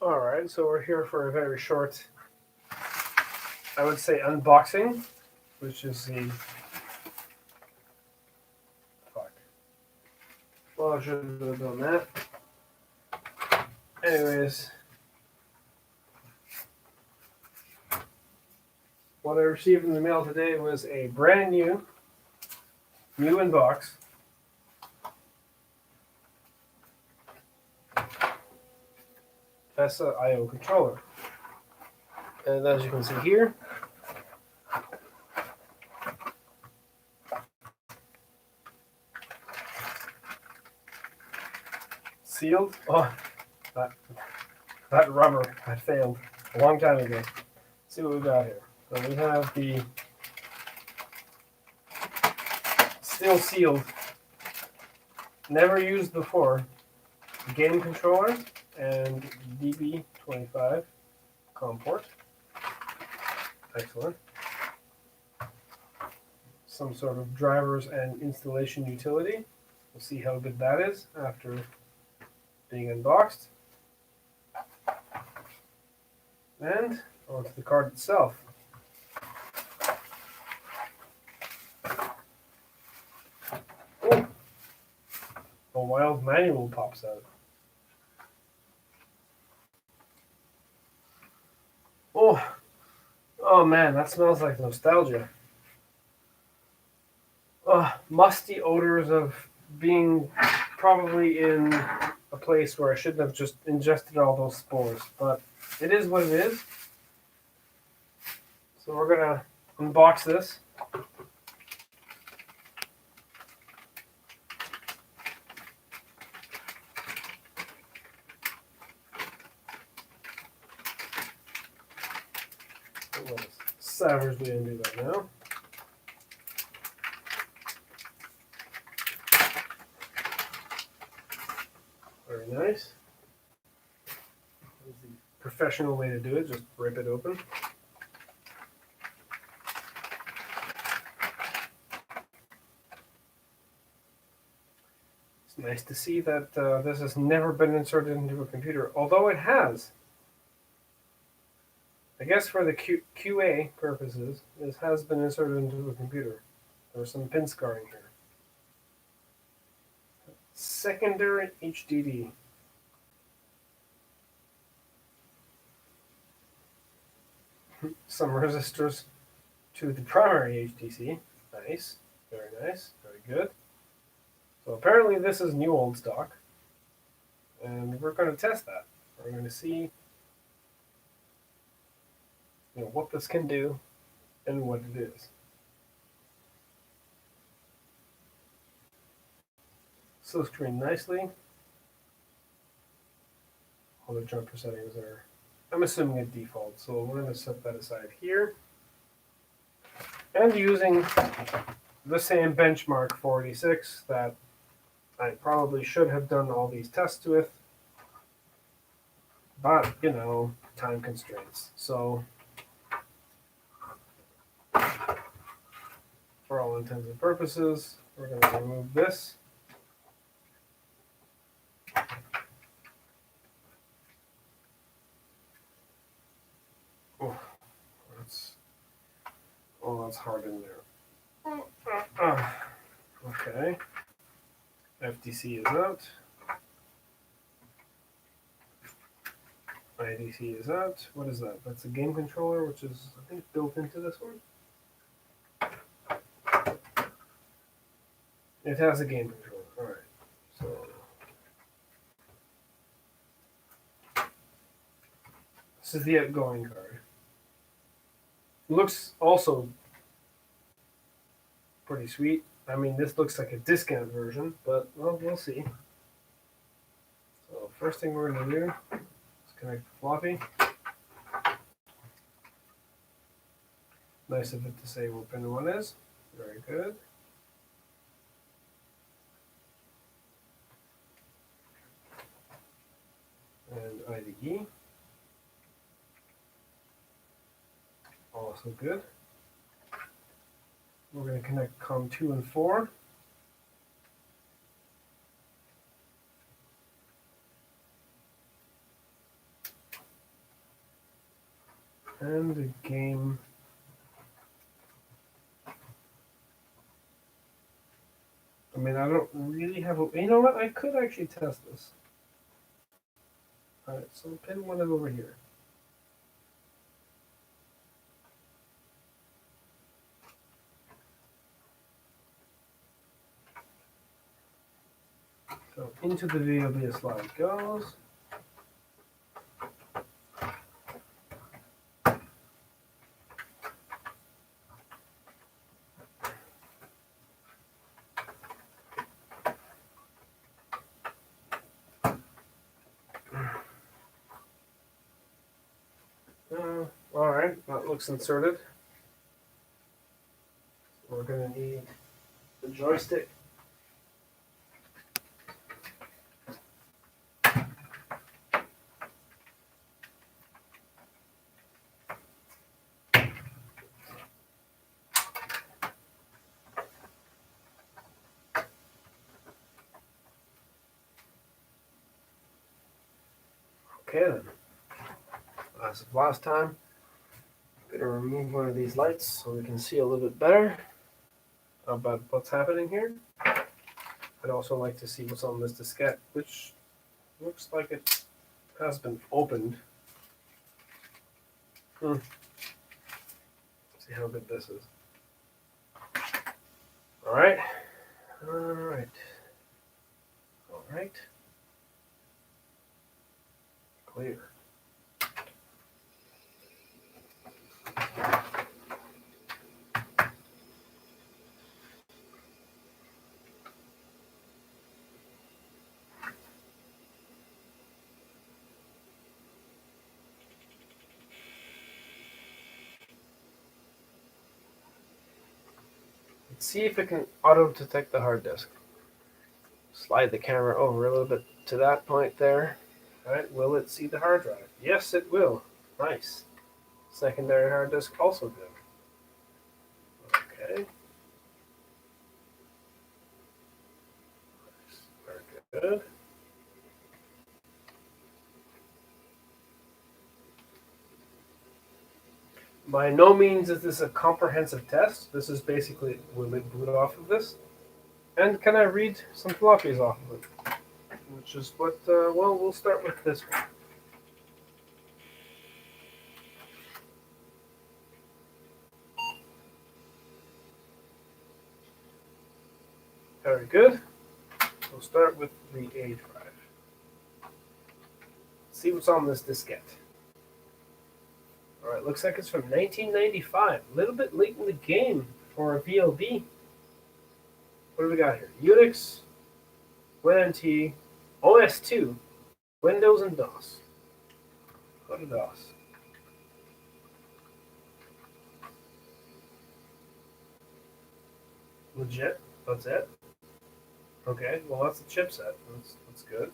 Alright, so we're here for a very short, I would say, unboxing, which is the... Fuck. Well, I should have done that. Anyways, what I received in the mail today was a brand new in box NOS VLB IO controller. And as you can see here, sealed. Oh, that rubber had failed a long time ago. Let's see what we got here. So we have the still sealed, never used before, game controller and DB25 COM port. Excellent. Some sort of drivers and installation utility. We'll see how good that is after being unboxed. And onto the card itself. Oh, a wild manual pops out. Oh man, that smells like nostalgia. Musty odors of being probably in a place where I shouldn't have just ingested all those spores, but it is what it is. So we're gonna unbox this. Savagely undo that now. Very nice. That's the professional way to do it, just rip it open. It's nice to see that this has never been inserted into a computer, although it has. I guess for the QA purposes, this has been inserted into a computer. There's some pin scarring here. Secondary HDD. Some resistors to the primary HDC. Nice. Very nice. Very good. So apparently this is new old stock. And we're going to test that. We're going to see what this can do and what it is. So screen nicely. All the jumper settings are, I'm assuming, at default, so we're going to set that aside here. And using the same benchmark 486 that I probably should have done all these tests with, but time constraints. So for all intents and purposes, we're going to remove this. That's hard in there. Okay. FDC is out. IDC is out. What is that? That's a game controller, which is, I think, built into this one. It has a game controller. All right. So this is the outgoing card. It looks also pretty sweet. I mean, this looks like a discount version, but well, we'll see. So first thing we're going to do is connect the floppy. Nice of it to say what pin 1 is. Very good. And IDE. Also good. We're going to connect COM 2 and 4. And the game. I mean, I don't really have a. You know what? I could actually test this. Alright, so pin one is over here. So into the VLB slide goes. Alright, that looks inserted. We're going to need the joystick. Okay then. As of last time, I'm going to remove one of these lights so we can see a little bit better about what's happening here. I'd also like to see what's on this diskette, which looks like it has been opened. See how good this is. Alright. Alright. Alright. Clear. Let's see if it can auto-detect the hard disk. Slide the camera over a little bit to that point there. Alright, will it see the hard drive? Yes, it will. Nice. Secondary hard disk also good. Okay. Very good. By no means is this a comprehensive test. This is basically, will it boot off of this? And can I read some floppies off of it? Which is what, well, we'll start with this one. Very good. We'll start with the A drive. See what's on this diskette. Alright, looks like it's from 1995. A little bit late in the game for a VLB. What do we got here? Unix, WinNT, OS2, Windows, and DOS. Go to DOS. Legit? That's it? Okay, well that's the chipset. That's good.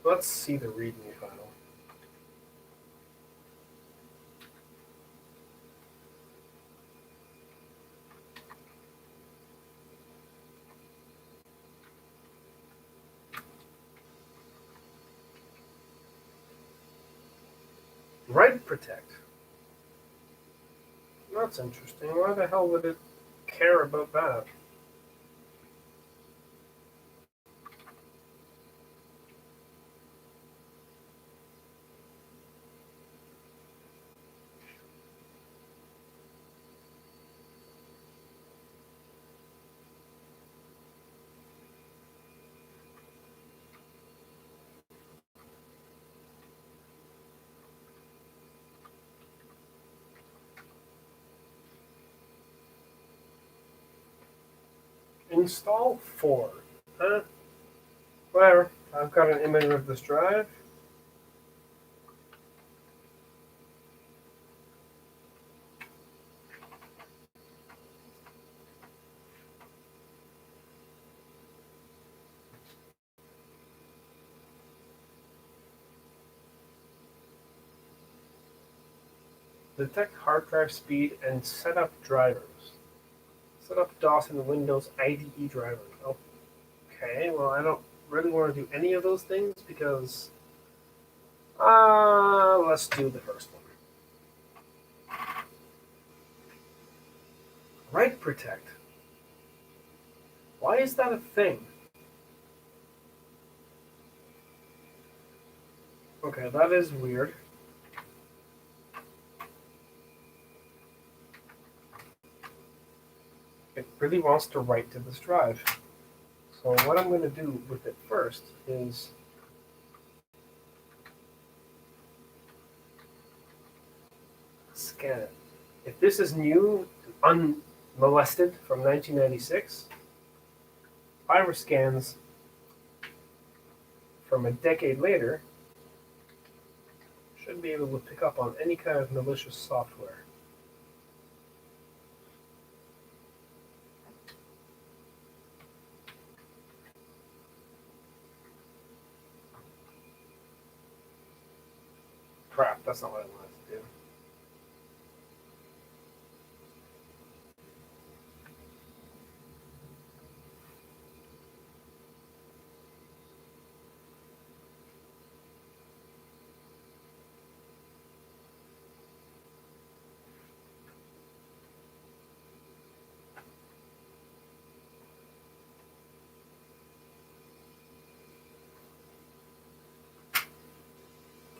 Let's see the README file. Write protect. That's interesting. Why the hell would it care about that? Install 4. Huh? Whatever. I've got an image of this drive. Detect hard drive speed and set up drivers. Set up DOS and Windows IDE drivers. Okay, well I don't really want to do any of those things because let's do the first one. Write protect. Why is that a thing? Okay, that is weird. It really wants to write to this drive. So what I'm going to do with it first is scan it. If this is new, unmolested from 1996, iris scans from a decade later should be able to pick up on any kind of malicious software. Crap, that's not what I wanted to do.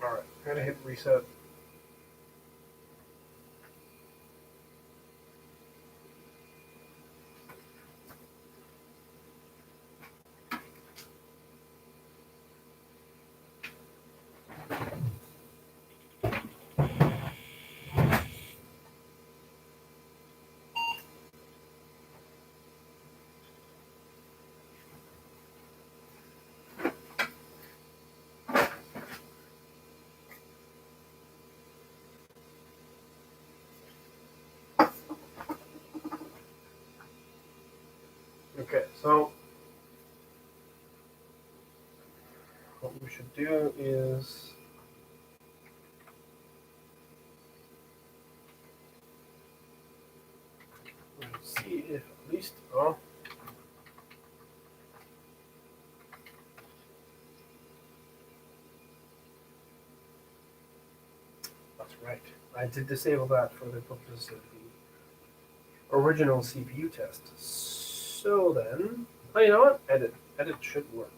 Alright, I'm going to hit reset. Okay, so what we should do is see if at least, that's right. I did disable that for the purposes of the original CPU test. So then, oh, you know what? Edit should work.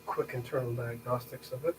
Quick internal diagnostics of it.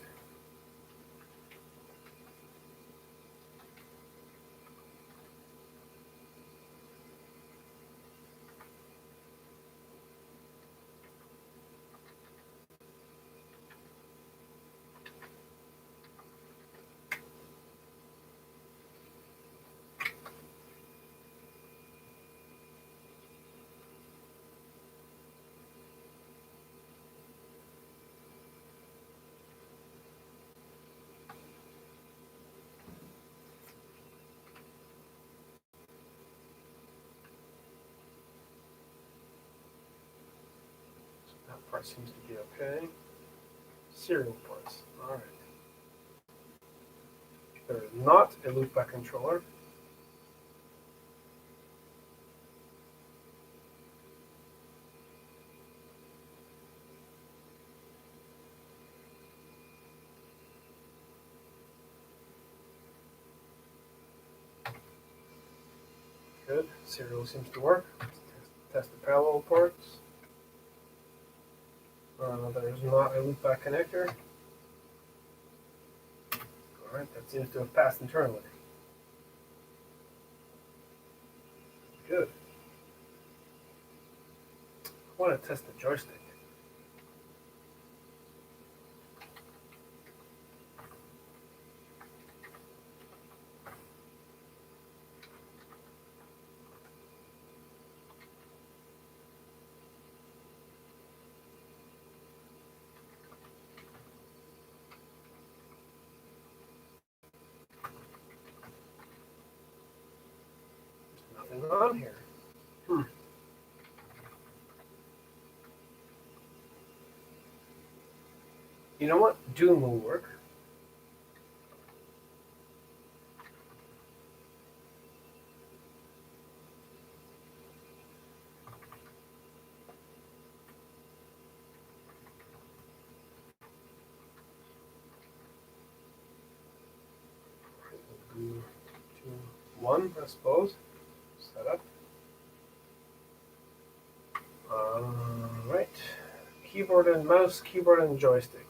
That part seems to be okay. Serial ports. All right. There is not a loopback controller. Good. Serial seems to work. Let's test the parallel ports. There's not a loopback connector. Alright, that seems to have passed internally. Good. I want to test the joystick. something on here. You know what? Doom will work. Do 2, 1, I suppose. Setup. Right. Keyboard and mouse, keyboard and joystick.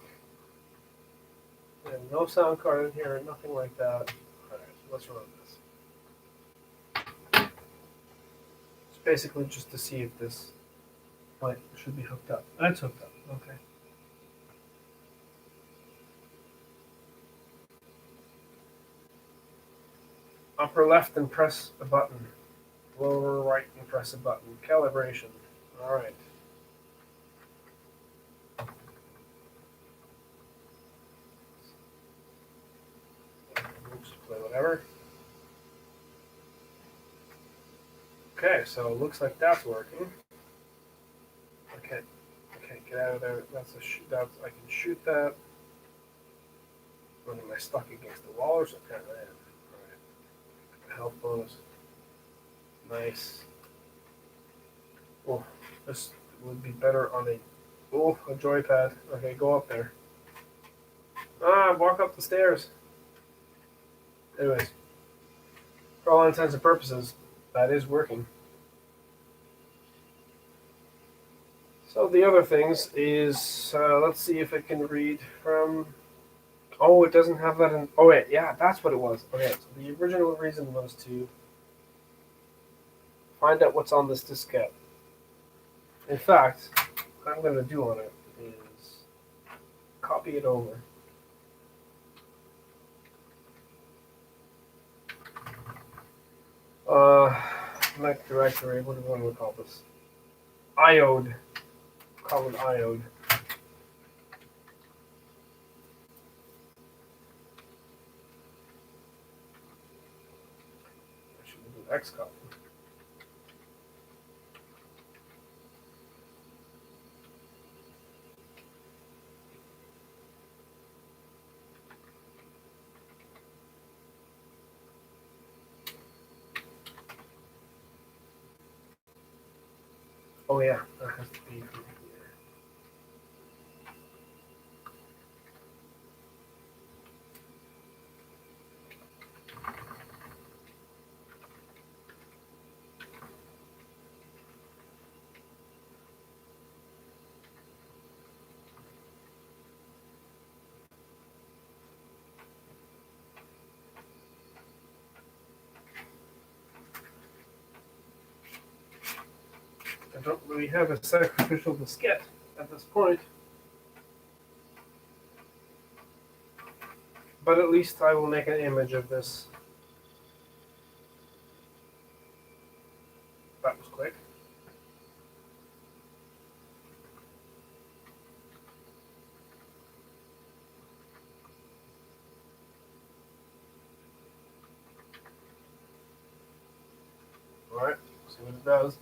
And no sound card in here, nothing like that. Alright, let's run this. It's basically just to see if this light should be hooked up. It's hooked up, okay. Upper left and press a button. Lower right and press a button. Calibration. Alright. Play whatever. Okay, so it looks like that's working. Okay, get out of there. That's I can shoot that. When am I stuck against the wall or something? I am. Alright. Health bonus. Nice. Oh, this would be better on a joypad. Okay, go up there. Walk up the stairs. Anyways, for all intents and purposes, that is working. So the other things is, let's see if it can read from, oh, it doesn't have that in, oh wait, yeah, that's what it was. Okay, so the original reason was to find out what's on this diskette. In fact, what I'm going to do on it is copy it over. Not directory, what do we call this? IO'd. Call it IO'd. I should do xcopy. Oh yeah, that has to be from here. I don't really have a sacrificial diskette at this point. But at least I will make an image of this. That was quick. Alright, see what it does.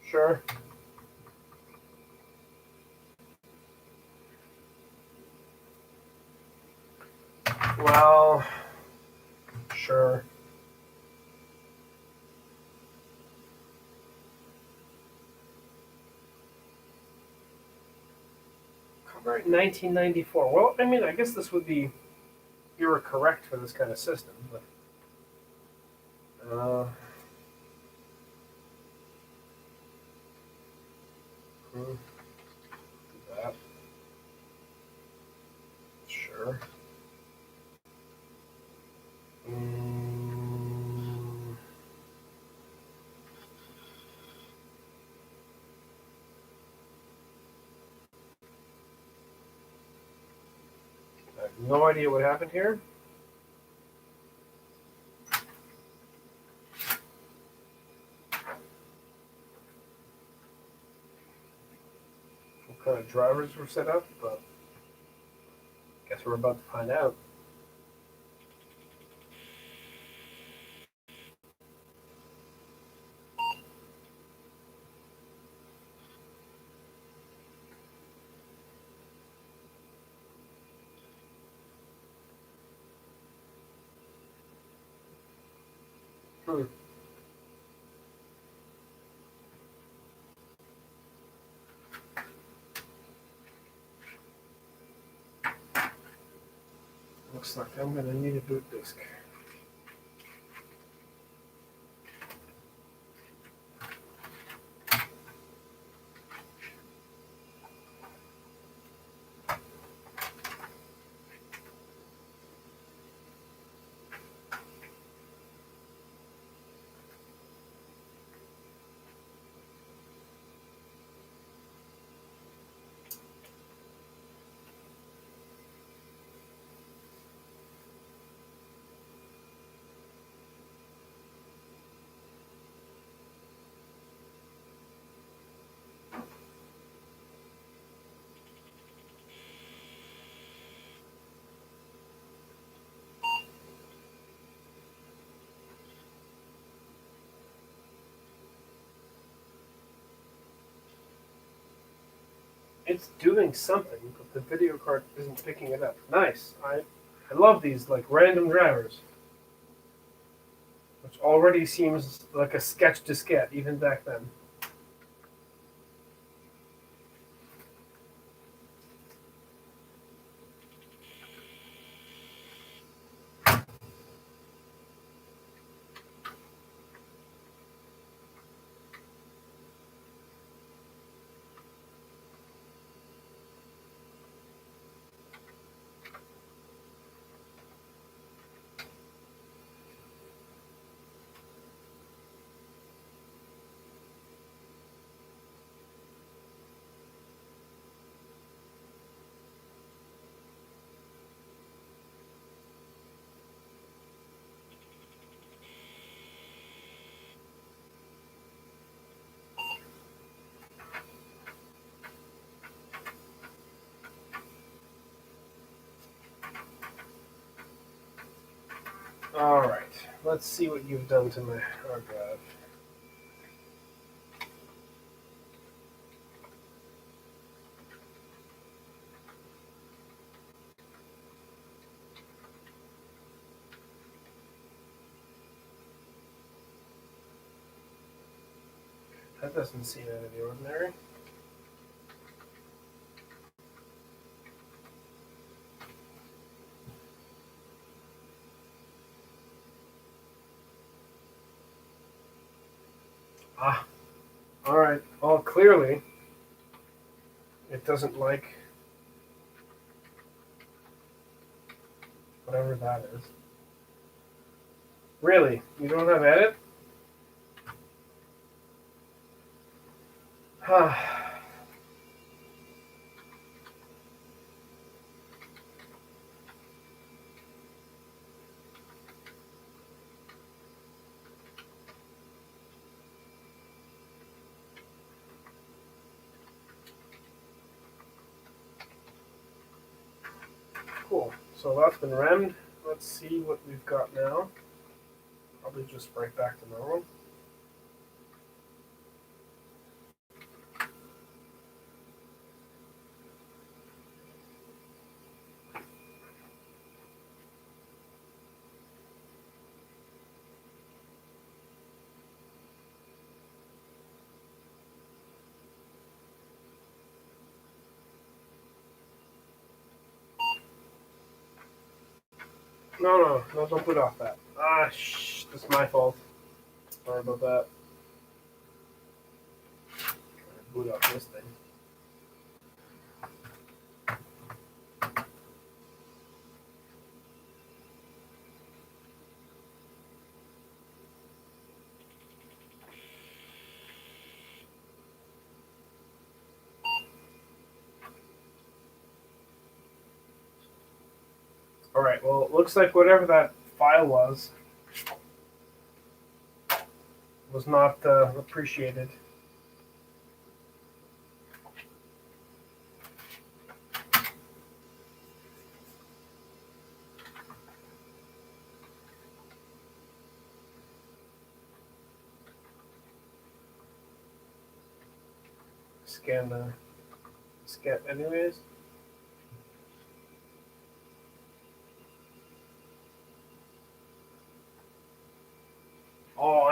Sure. Well, sure. Copyright 1994. Well, I mean, I guess this would be, you were correct for this kind of system, but do that. Sure. I have no idea what happened here. What kind of drivers were set up, but I guess we're about to find out. Hmm. Looks like I'm going to need a boot disk. It's doing something, but the video card isn't picking it up. Nice. I love these like random drivers, which already seems like a sketch diskette even back then. All right, let's see what you've done to my hard drive. That doesn't seem out of the ordinary. Ah, all right. Well, clearly, it doesn't like whatever that is. Really? You don't have edit? Cool. So that's been rammed. Let's see what we've got now. Probably just right back to normal. No, don't put off that. Ah, shh, that's my fault. Sorry about that. Boot off this thing. All right. Well, it looks like whatever that file was not appreciated. Scan anyways.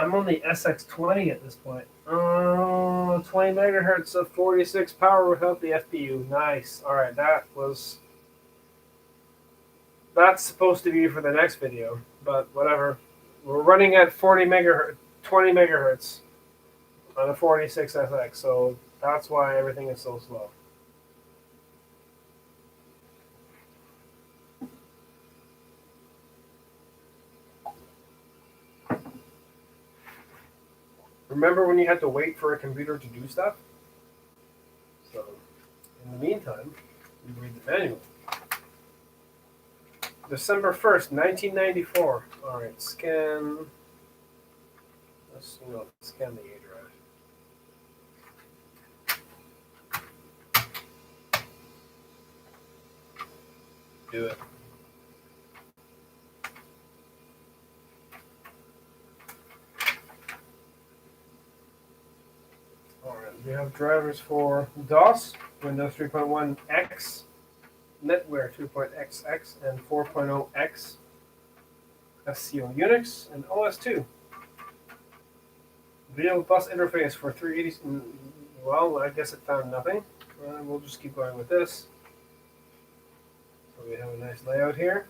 I'm on the SX20 at this point. 20 megahertz of 46 power without the FPU. Nice. All right, that's supposed to be for the next video, but whatever. We're running at 40 megahertz, 20 megahertz on a 46 SX, so that's why everything is so slow. Remember when you had to wait for a computer to do stuff? So, in the meantime, we read the manual. December 1st, 1994. All right, scan. Let's scan the A drive. Do it. All right, we have drivers for DOS, Windows 3.1 X, NetWare 2.XX, and 4.0 X, SCO Unix, and OS2. Video bus interface for 380. Well, I guess it found nothing. We'll just keep going with this. So we have a nice layout here.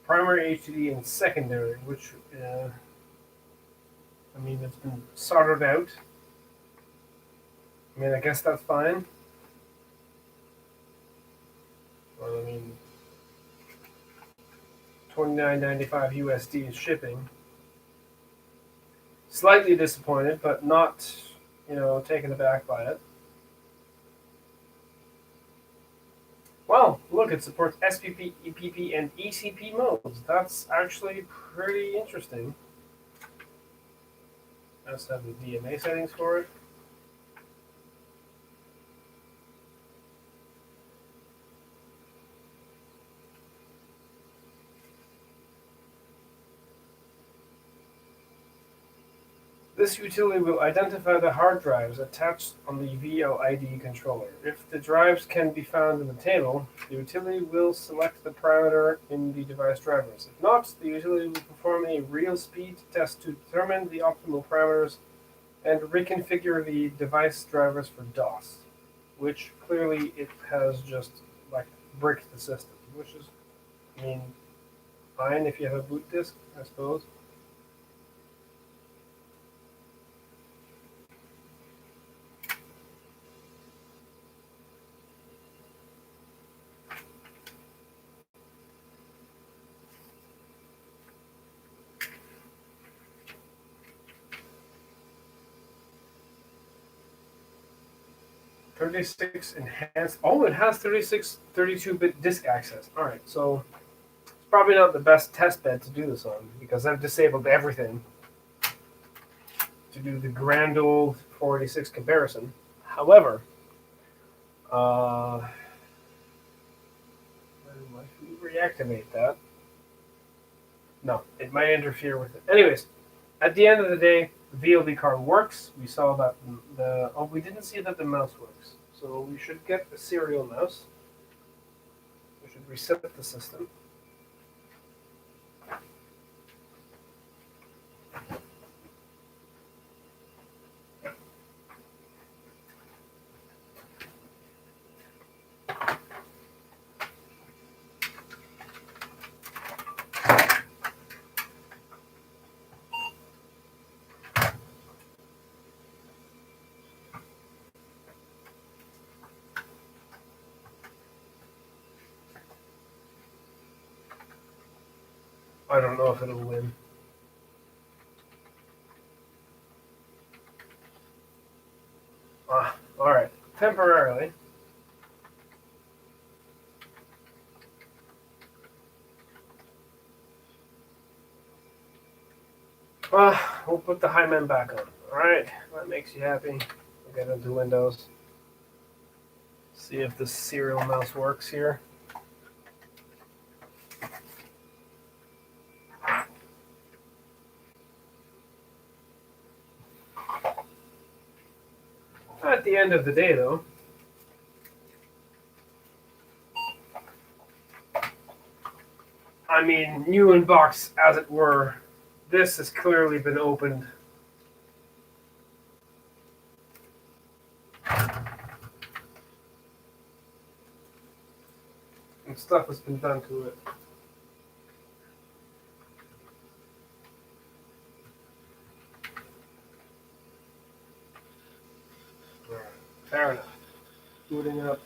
Primary HDD and secondary, which, I mean, it's been soldered out. I mean, I guess that's fine. Well, I mean, $29.95 USD is shipping. Slightly disappointed, but not, taken aback by it. Well, look, it supports SPP, EPP, and ECP modes. That's actually pretty interesting. Let's have the DMA settings for it. This utility will identify the hard drives attached on the VLID controller. If the drives can be found in the table, the utility will select the parameter in the device drivers. If not, the utility will perform a real speed test to determine the optimal parameters and reconfigure the device drivers for DOS, which clearly it has just bricked the system, which is, fine if you have a boot disk, I suppose. Enhanced. Oh, it has 32-bit disk access. All right, so it's probably not the best test bed to do this on because I've disabled everything to do the grand old 486 comparison. However, might we reactivate that? No, it might interfere with it. Anyways, at the end of the day, the VLB card works. We saw that we didn't see that the mouse works. So we should get a serial mouse. We should reset the system. I don't know if it'll win. All right, temporarily. We'll put the Highman back on. All right, that makes you happy. We'll get into Windows. See if the serial mouse works here. At the end of the day, though, new in box, as it were, this has clearly been opened. And stuff has been done to it. Alright, fair enough. Booting up.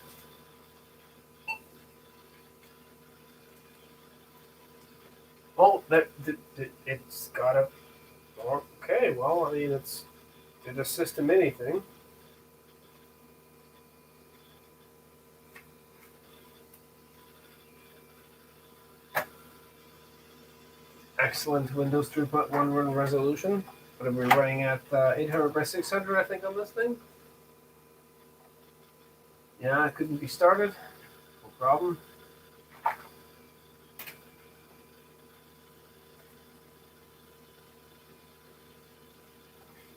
Oh, it's got a. Okay, well, I mean, did the system anything? Excellent Windows 3.1 run resolution. What are we running at? 800 by 600, I think, on this thing. Yeah, it couldn't be started. No problem.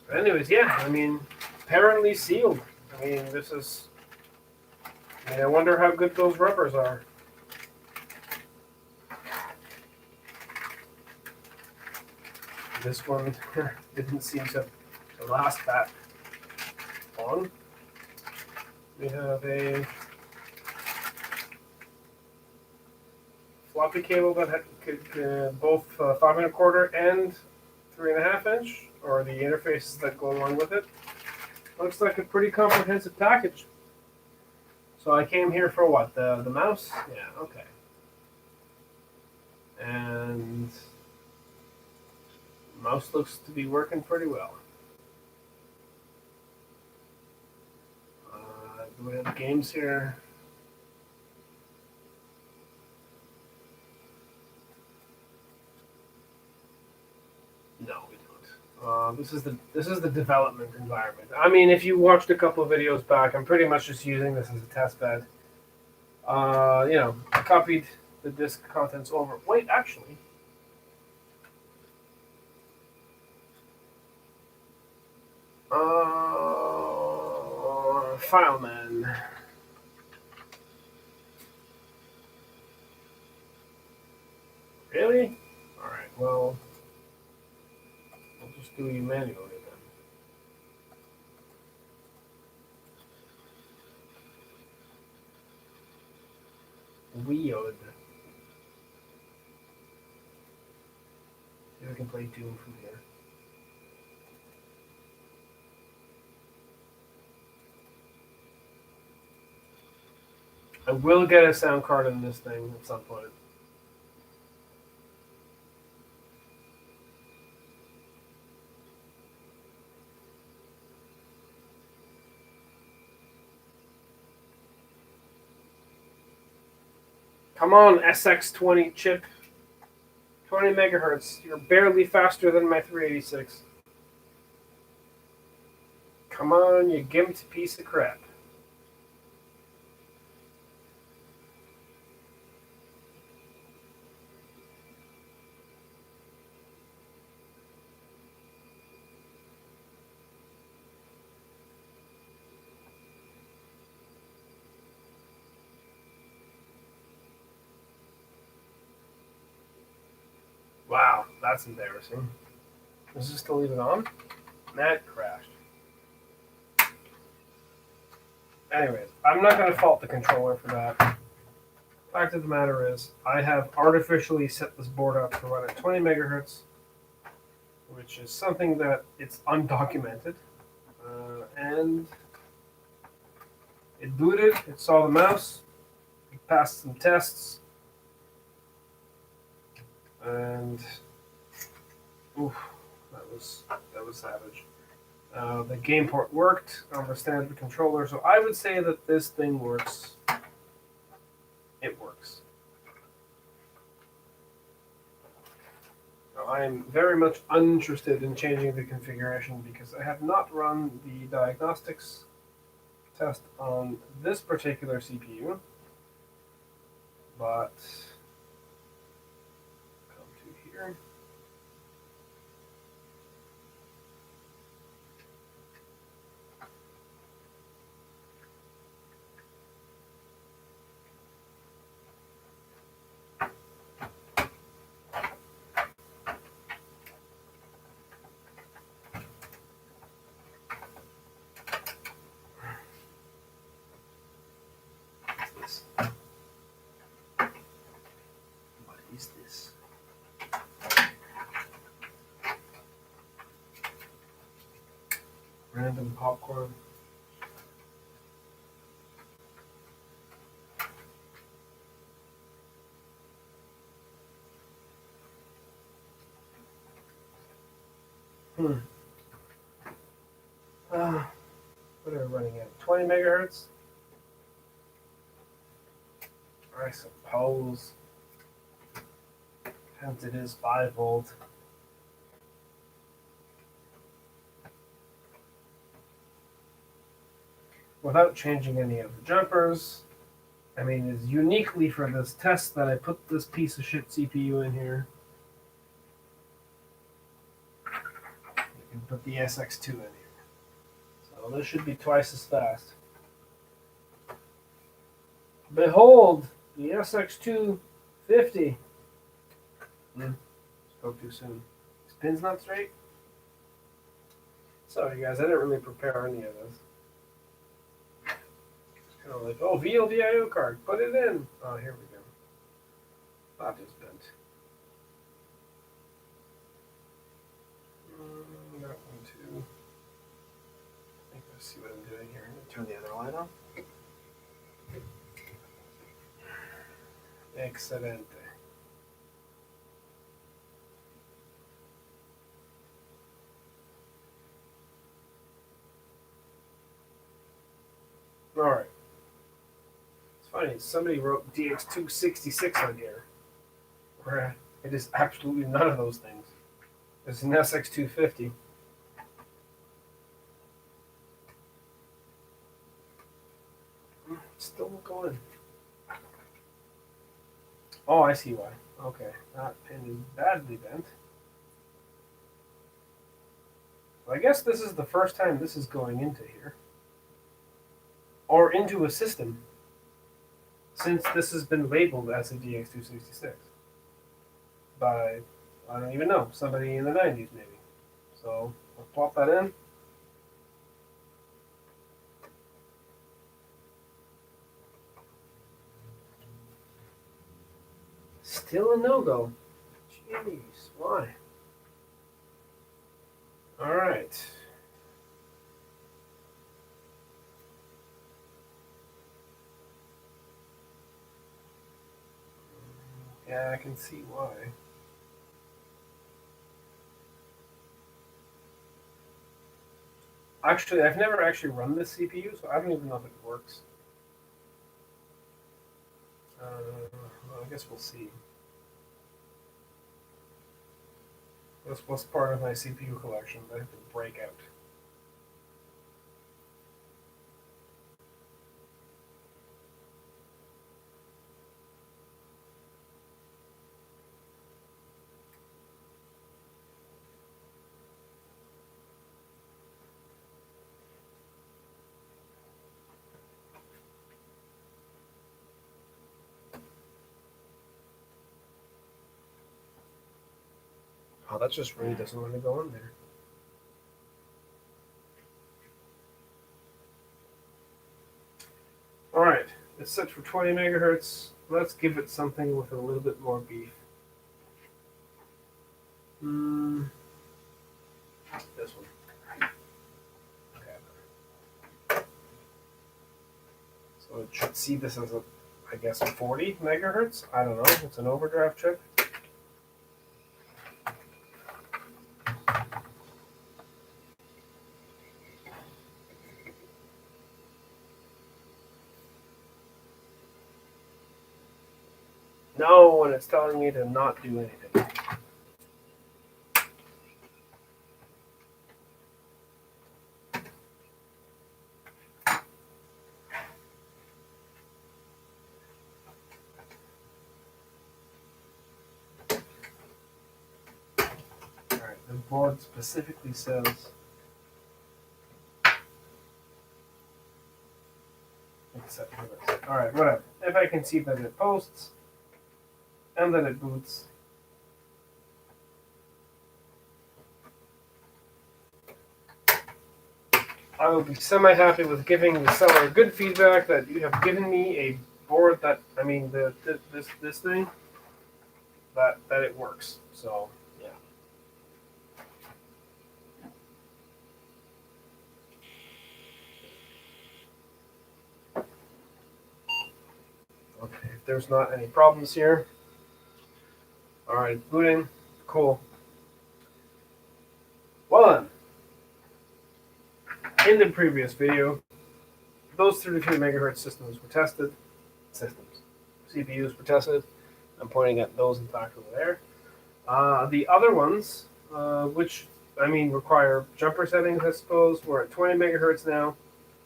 But anyways, yeah, I mean, apparently sealed. I mean, this is. I mean, I wonder how good those rubbers are. This one didn't seem to last that long. We have a floppy cable that could both 5.25 and 3.5 inch, or the interfaces that go along with it. Looks like a pretty comprehensive package. So I came here for what? The mouse? Yeah, okay. And the mouse looks to be working pretty well. Do we have games here? No, we don't. This is the development environment. I mean, if you watched a couple of videos back, I'm pretty much just using this as a test bed. You know, I copied the disk contents over. Wait, actually. Fileman. Really? Alright, well, I'll just do you manually then. Weird. See if I can play Doom from here. I will get a sound card in this thing at some point. Come on, SX20 chip. 20 megahertz. You're barely faster than my 386. Come on, you gimped piece of crap. Wow, that's embarrassing. Is this still even on? That crashed. Anyways, I'm not going to fault the controller for that. Fact of the matter is, I have artificially set this board up to run at 20 megahertz, which is something that it's undocumented. And it booted, it saw the mouse, it passed some tests, and oof, that was savage. The game port worked on the standard controller, so I would say that this thing works. It works. Now, I am very much uninterested in changing the configuration because I have not run the diagnostics test on this particular CPU, but come to here. is this? Random popcorn. What are we running at? 20 megahertz? I suppose. Hence it is 5 volt. Without changing any of the jumpers. I mean, it's uniquely for this test that I put this piece of shit CPU in here. You can put the SX2 in here. So this should be twice as fast. Behold, the SX2 50. Spoke too soon. This pin's not straight. Sorry guys, I didn't really prepare any of this. It's kind of like, oh, VLB IO card, put it in. Oh, here we go. That is bent. That one too. I think let's see what I'm doing here. I'm gonna turn the other light on. Excelente. All right. It's funny. Somebody wrote DX266 on here, where it is absolutely none of those things. It's an SX250. Still going. Oh, I see why. Okay, that pin is badly bent. Well, I guess this is the first time this is going into here. Or into a system, since this has been labeled as a DX266 by, I don't even know, somebody in the 90s maybe. So I'll plop that in. Still a no-go. Jeez, why? All right. Yeah, I can see why. Actually, I've never actually run this CPU, so I don't even know if it works. Well, I guess we'll see. This was part of my CPU collection that I have to break out. Oh, that just really doesn't want to go in there. All right, it's set for 20 megahertz. Let's give it something with a little bit more beef. This one. Okay. So it should see this as a, I guess, 40 megahertz. I don't know. It's an overdraft chip. No, when it's telling me to not do anything. Alright, the board specifically says it's set for this. Alright, whatever. If I can see that it posts and that it boots. I will be semi-happy with giving the seller good feedback that you have given me a board that, I mean, this thing that it works. So yeah. Okay, if there's not any problems here. All right, booting. Cool. Well then, in the previous video, those 33 megahertz systems were tested. CPUs were tested. I'm pointing at those, in fact, over there. The other ones, which, I mean, require jumper settings, I suppose, we're at 20 megahertz now.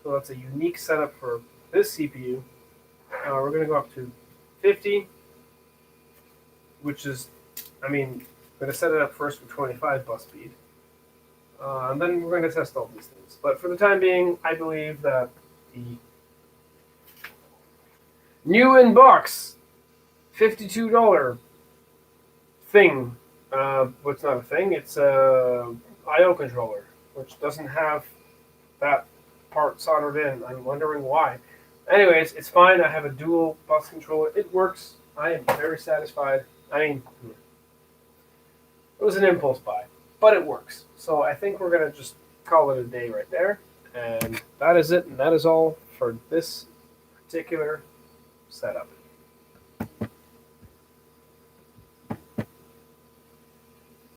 So that's a unique setup for this CPU. We're going to go up to 50, which is, I mean, I'm going to set it up first for 25 bus speed. And then we're going to test all these things. But for the time being, I believe that the new in box $52 thing, what's not a thing, it's a IO controller, which doesn't have that part soldered in. I'm wondering why. Anyways, it's fine. I have a dual bus controller. It works. I am very satisfied. I mean, it was an impulse buy, but it works. So I think we're going to just call it a day right there. And that is it. And that is all for this particular setup.